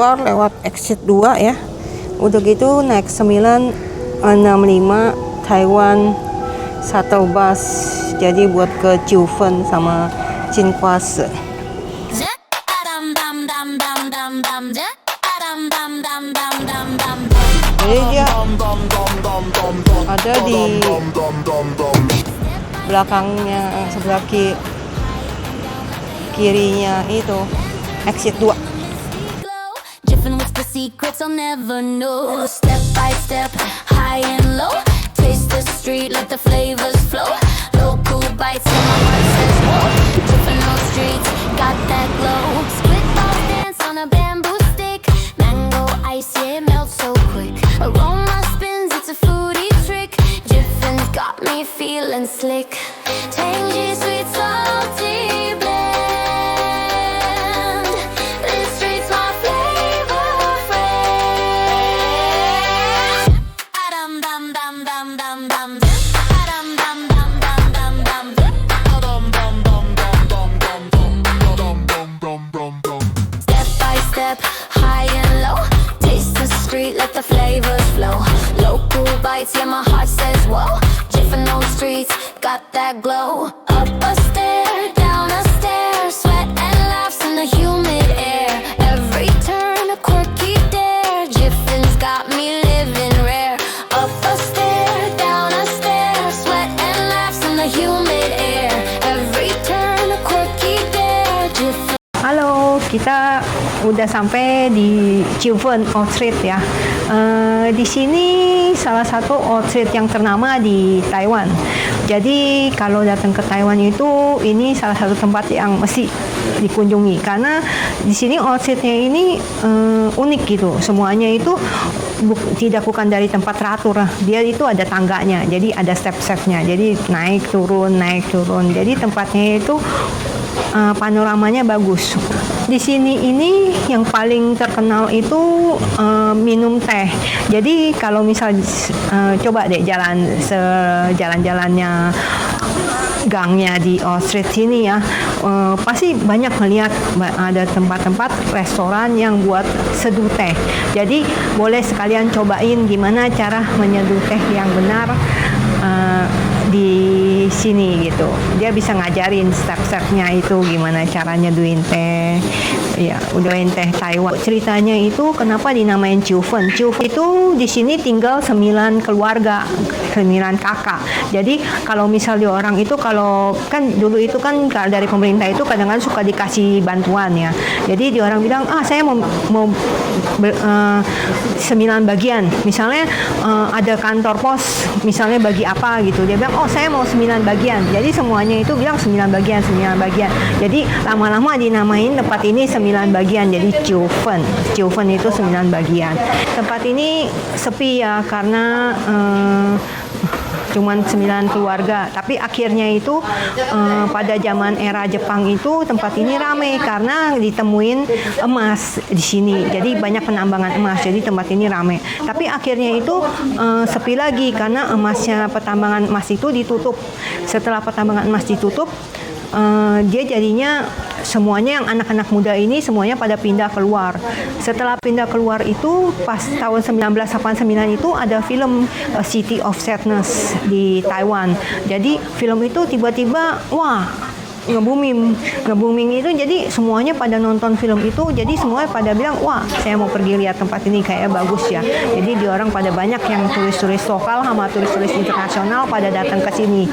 keluar lewat exit 2 ya. Udah gitu naik 965 Taiwan shuttle bus. Jadi buat ke Jiufen sama Tsinghua. Jadi dia ada di belakangnya, sebelah kirinya itu exit 2. Secrets I'll never know. Step by step, high and low. Taste the street, let the flavors flow. Local bites, and my heart says whoa. Different old streets, got that glow. Split balls dance on a bamboo stick. Mango ice, yeah, it melts so quick. Aroma spins, it's a foodie trick. Jiffins got me feeling slick. Tangy, sweet, salty blend. This street's my flavor friend. Adam dum dum dum dum dum. Adam dum dum dum dum dum. Step by step, high and low. Taste the street, let the flavors flow. Local bites, yeah, my heart says whoa. Jiffin' old streets, got that glow. Up a stair, down a stair. Sweat and laughs in the humid air. Every turn a quirky dare. Jiffin's got me living rare. Up a stair, down a stair. Sweat and laughs in the humid air. Every turn a quirky dare. Jiffin. Halo, kita udah sampai di Jiufen Old Street ya. Di sini salah satu Old Street yang ternama di Taiwan. Jadi kalau datang ke Taiwan itu ini salah satu tempat yang mesti dikunjungi karena di sini Old Street-nya ini unik gitu. Semuanya itu tidak bukan dari tempat teratur. Dia itu ada tangganya. Jadi ada step-stepnya. Jadi naik turun. Jadi tempatnya itu panoramanya bagus. Di sini ini yang paling terkenal itu minum teh. Jadi kalau misal coba deh jalan-jalannya gangnya di Old Street sini ya, pasti banyak melihat ada tempat-tempat restoran yang buat seduh teh. Jadi boleh sekalian cobain gimana cara menyeduh teh yang benar di sini gitu. Dia bisa ngajarin step-stepnya itu gimana caranya nyeduhin teh. Ya, udahin teh Taiwan. Ceritanya itu kenapa dinamain Jiufen. Jiufen itu di sini tinggal 9 keluarga, 9 kakak. Jadi kalau misalnya orang itu kalau kan dulu itu kan dari pemerintah itu kadang-kadang suka dikasih bantuan ya. Jadi di orang bilang, saya mau 9 bagian. Misalnya ada kantor pos, misalnya bagi apa gitu. Dia bilang, saya mau 9 bagian. Jadi semuanya itu bilang 9 bagian. Jadi lama-lama dinamain tempat ini 9 bagian. Jadi Jiufen itu 9 bagian. Tempat ini sepi ya karena cuman 9 keluarga. Tapi akhirnya itu pada zaman era Jepang itu tempat ini ramai karena ditemuin emas di sini. Jadi banyak penambangan emas. Jadi tempat ini ramai. Tapi akhirnya itu sepi lagi karena pertambangan emas itu ditutup. Setelah pertambangan emas ditutup, dia jadinya semuanya yang anak-anak muda ini semuanya pada pindah keluar. Setelah pindah keluar itu pas tahun 1989 itu ada film City of Sadness di Taiwan. Jadi film itu tiba-tiba nge-booming itu, jadi semuanya pada nonton film itu, jadi semuanya pada bilang, saya mau pergi lihat tempat ini kayaknya bagus ya. Jadi di orang pada banyak yang turis-turis lokal sama turis-turis internasional pada datang ke sini.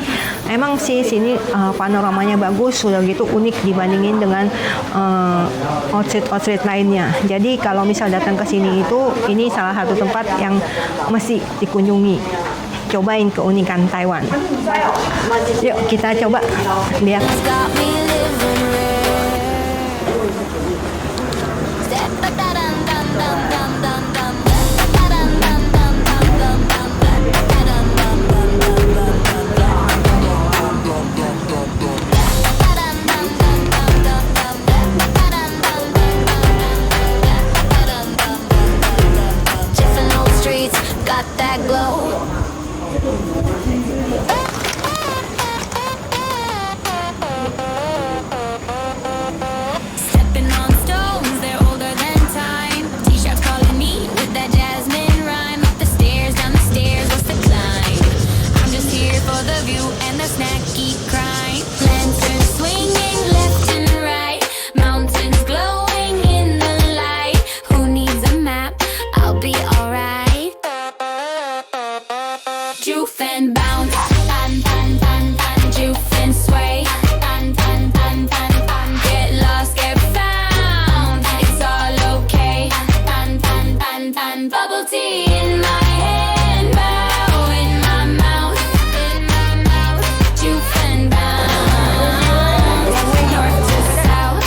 Emang sih sini panoramanya bagus, sudah gitu unik dibandingin dengan outlet lainnya. Jadi kalau misal datang ke sini itu, ini salah satu tempat yang mesti dikunjungi. Cobain keunikan Taiwan. Yuk kita coba lihat. Stepping on stone. it for the view and the snacky crime. Lanterns swinging left and right, mountains glowing in the light. Who needs a map? I'll be alright. Juke and bounce, fun, fun, fun, fun. Juke and sway, fun, fun, fun, fun, fun. Get lost, get found. It's all okay. Fun, fun, fun, fun. Bubble tea in my hand, bow in my mouth, in my mouth. Juke and bounce, north to south.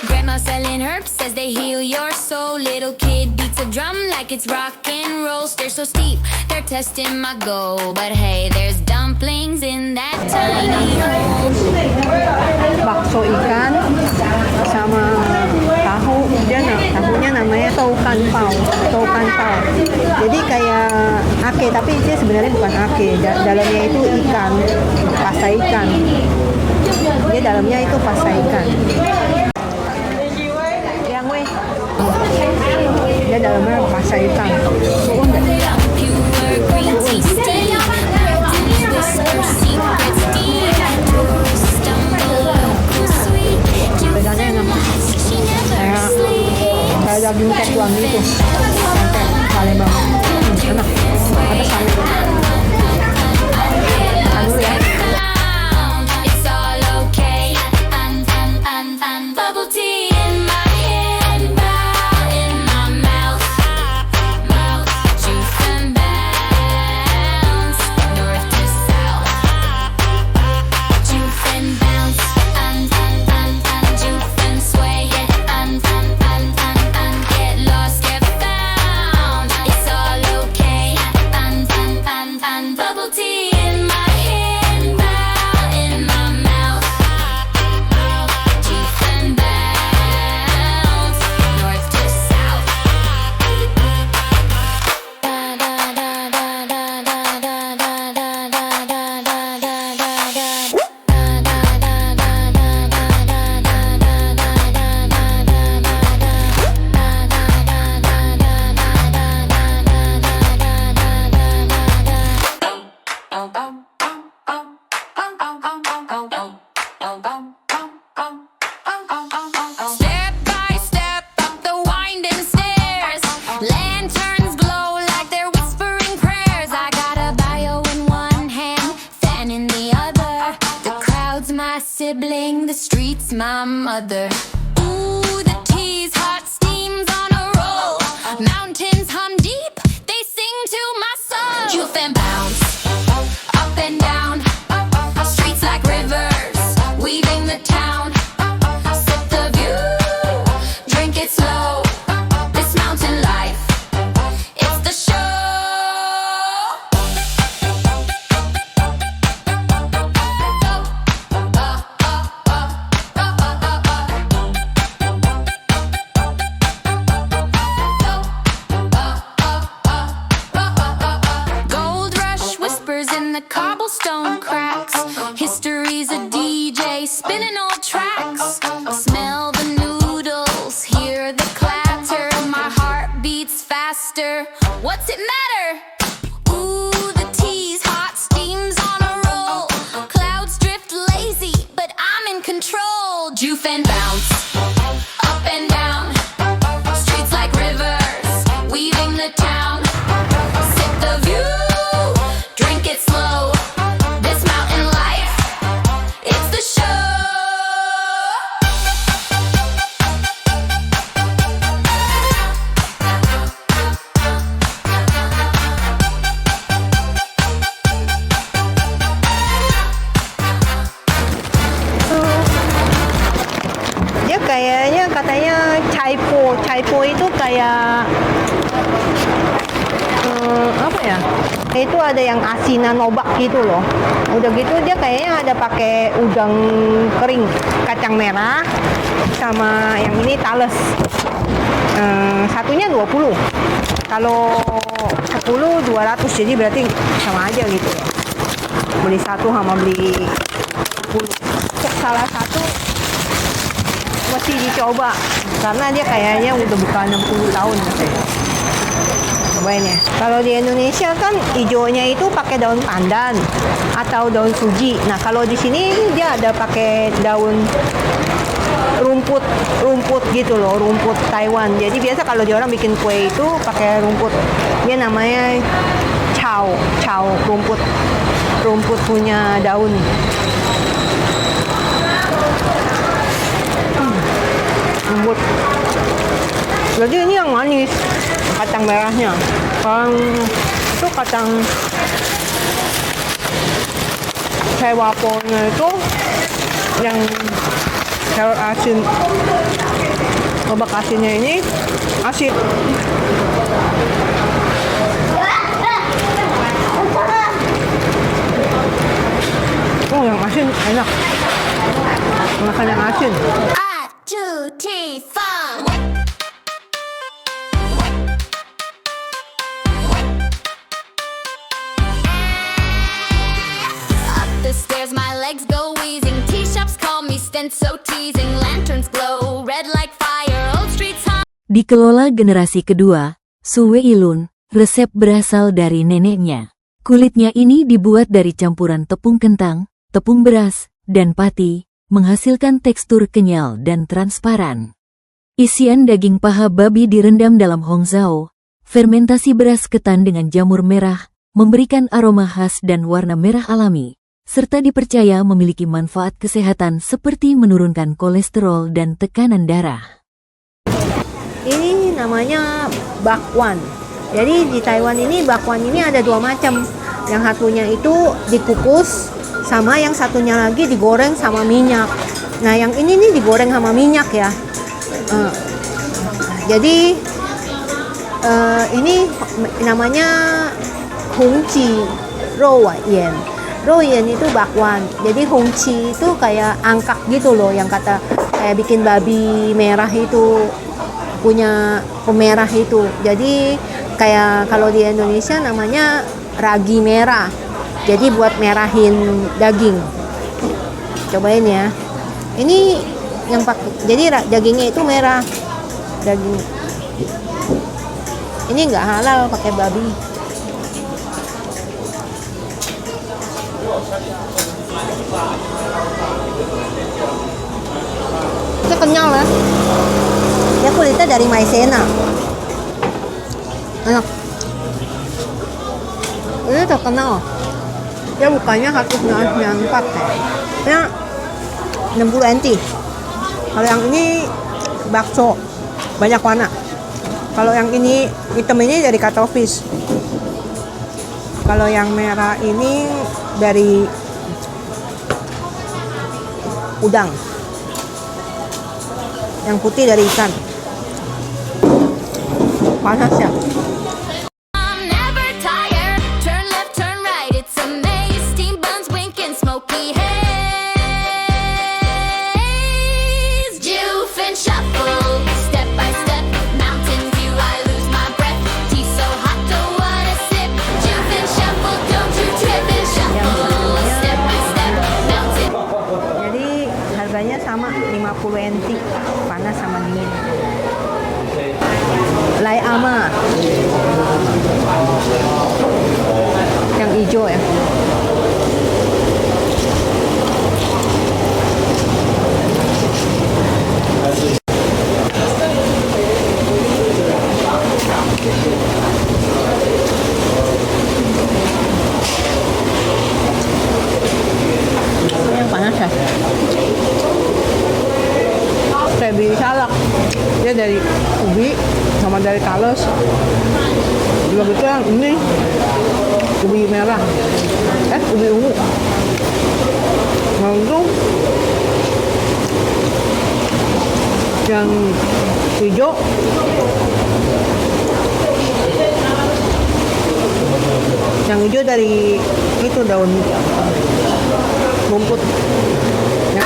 Grandma selling herbs says they heal your soul. Little kid beats a drum like it's rock and roll. Stairs so steep, they're testing my goal. But hey, there's dumplings in that tiny hole. Bakso ikan sama tahu. Tahunya namanya toukan pao. Toukan pao. Jadi kayak ake, tapi dia sebenarnya bukan ake. Dalamnya itu ikan, pasta ikan. Dia dalamnya itu pasta ikan. Yang weh. Dia dalamnya pasta ikan. Pure green tea steam. Mountains whisper secrets deep. Tourists stumble local sweet. Bedanya enak. She never sleeps. Kayak daging tetuan gitu. Palembang. Enak. Ada sambal. Dulu ya. It's all okay. Bubble tea in my hand, bow in my mouth, mouth. Juice and bounce, north to south. Juice and bounce, juice and sway. Get lost, get found. It's all okay. Bubble tea in my hand, bow in my mouth, mouth. Juice and bounce, north to south. Da da da da da da da da da da da da da da da. Step by step up the winding stairs. Lanterns glow like they're whispering prayers. I got a bio in one hand, fan in the other. The crowd's my sibling, the street's my mother. Ooh, the tea's hot steam's on a roll. Mountains hum deep, they sing to my soul. Juke and bounce, up and down. Streets like rivers, weaving the town. Sip the view, drink it slow. This mountain life, it's the show. Gold rush whispers in the cobblestone cracks. History's a DJ spinning old tracks. Smell the noodles, hear the clatter. My heart beats faster. What's it matter? Ooh, the tea's hot, steam's on a roll. Clouds drift lazy, but I'm in control. Juice and bounce, up and down. Streets like rivers, weaving the town. Sip the view, drink it slow. This mountain life, it's the show. Dia kayaknya katanya chaipo. Chaipo itu kayak apa ya? Itu ada yang asinan nobak gitu loh. Udah gitu dia kayaknya ada pakai udang kering, kacang merah, sama yang ini tales. Satunya 20. Kalau 10 200, jadi berarti sama aja gitu ya. Beli satu sama beli 10. Salah satu mesti dicoba karena dia kayaknya udah buka 60 tahun katanya. Cobain ya. Kalau di Indonesia kan hijaunya itu pakai daun pandan atau daun suji. Nah, kalau di sini dia ada pakai daun rumput gitu loh, rumput Taiwan. Jadi biasa kalau dia orang bikin kue itu pakai rumput. Dia namanya chow rumput punya daun. Rumput. Jadi ini yang manis, kacang merahnya. Kalau itu kacang sewaponya itu yang carrot asin. Lobak asinnya ini asin. Oh, yang asin enak. Makan yang asin. Up the stairs, my legs go wheezing. Tea shops call me stint, so teasing. Lanterns glow red like fire. Old streets hum. Dikelola generasi kedua, Suwe Ilun, resep berasal dari neneknya. Kulitnya ini dibuat dari campuran tepung kentang, tepung beras, dan pati, menghasilkan tekstur kenyal dan transparan. Isian daging paha babi direndam dalam hongzao, fermentasi beras ketan dengan jamur merah, memberikan aroma khas dan warna merah alami, serta dipercaya memiliki manfaat kesehatan seperti menurunkan kolesterol dan tekanan darah. Ini namanya bakwan. Jadi di Taiwan ini bakwan ini ada dua macam. Yang satunya itu dikukus, sama yang satunya lagi digoreng sama minyak. Nah, yang ini nih digoreng sama minyak ya. Jadi ini namanya hongqi royan. Royan itu bakwan. Jadi hongqi itu kayak angkak gitu loh, yang kata kayak bikin babi merah itu punya pemerah itu. Jadi kayak kalau di Indonesia namanya ragi merah. Jadi buat merahin daging. Cobain ya. Ini yang pakai. Jadi dagingnya itu merah. Daging. Ini nggak halal pakai babi. Itu kenyal ya. Dia kulitnya dari maizena. Enak. Ini terkenal. Dia bukannya 194 ya. 60 NT. Kalau yang ini bakso banyak warna. Kalau yang ini hitam ini dari cuttlefish. Kalau yang merah ini dari udang. Yang putih dari ikan. Panas ya. I'm never tired. Turn left, turn right. It's a maze. Steam buns winking, smoky haze. Juve and shuffle. Step by step. Mountain view. I lose my breath. Tea so hot, don't wanna sip. Juve and shuffle. Don't you trip and shuffle. Step by step. Mountain. Jadi harganya sama 50 NT. Panas sama dingin. Lai ama. Yang hijau ya. Yang panas ya. Saya beli salak. Dia dari ubi sama dari talas. Juga gitu yang ini ubi merah, ubi ungu. Langsung yang hijau dari itu daun rumput. Ya.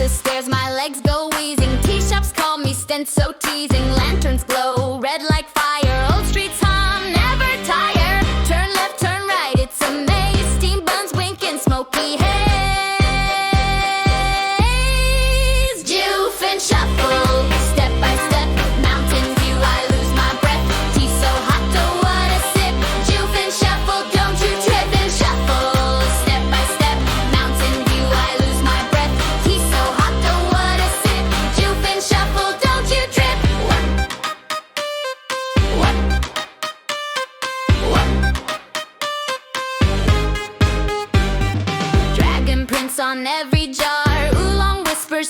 The stairs, my legs go wheezing. Tea shops call me stint, so teasing. Lanterns glow red like fire. Old streets hum, never tire. Turn left, turn right. It's a maze. Steam buns winking, smoky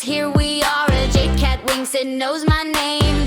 here we are. A J Cat Wings, it knows my name.